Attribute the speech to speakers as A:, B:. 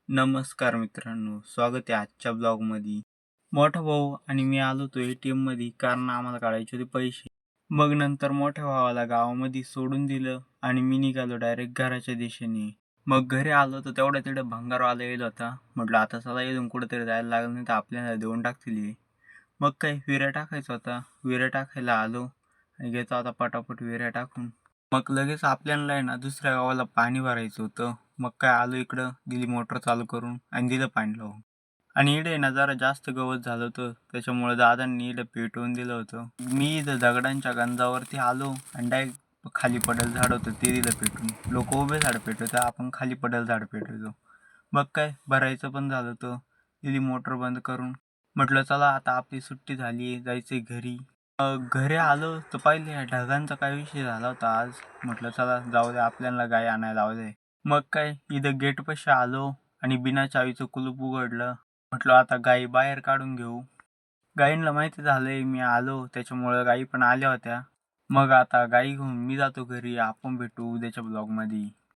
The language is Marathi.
A: नमस्कार मित्रांनो, स्वागत आहे आजच्या ब्लॉगमध्ये. मोठा भाऊ आणि मी आलो होतो ATM मध्ये कारण आम्हाला काढायचे होते पैसे. मग नंतर मोठ्या भावाला गावामध्ये सोडून दिलं आणि मी निघालो डायरेक्ट घराच्या दिशेने. मग घरी आलो तर तेवढ्या तिकडे भंगारवाला येईल होता. म्हटलं आता चला इथून कुठेतरी जायला लागलं नाही तर आपल्याला देऊन टाकतील हे. मग काय विऱ्या टाकायचा होता. विऱ्या टाकायला आलो आणि घेतो आता पटापट विऱ्या टाकून. मग लगेच आपल्याला आहे ना दुसऱ्या गावाला पाणी भरायचं होतं. मग काय आलो इकडं, दिली मोटर चालू करून आणि दिलं पाणी लावून. आणि इकडे ना जरा जास्त गवत झालं होतं त्याच्यामुळे दादांनी इकडे पेटवून दिलं होतं. मी इथं दगडांच्या गंजावरती आलो आणि डायरेक्ट खाली पडेल झाड होतं ते दिलं पेटून. लोक उभे झाड पेटवतात, आपण खाली पडेल झाड पेटवतो. मग काय भरायचं पण झालं होतं, दिली मोटर बंद करून. म्हटलं चला आता आपली सुट्टी झाली, जायचंय घरी. घरी आलो तर पाहिले ह्या ढगांचा काय विषय झाला होता आज. म्हटलं चला जाऊ दे, आपल्याला गाय आणायला लावू दे. मग काय इथं गेटपाशी आलो आणि बिना चावीचं कुलूप उघडलं. म्हटलं आता गाई बाहेर काढून घेऊ. गाईंना माहिती झालंय मी आलो त्याच्यामुळं गाई पण आल्या होत्या. मग आता गाई घेऊन मी जातो घरी. आपण भेटू उद्याच्या ब्लॉगमध्ये.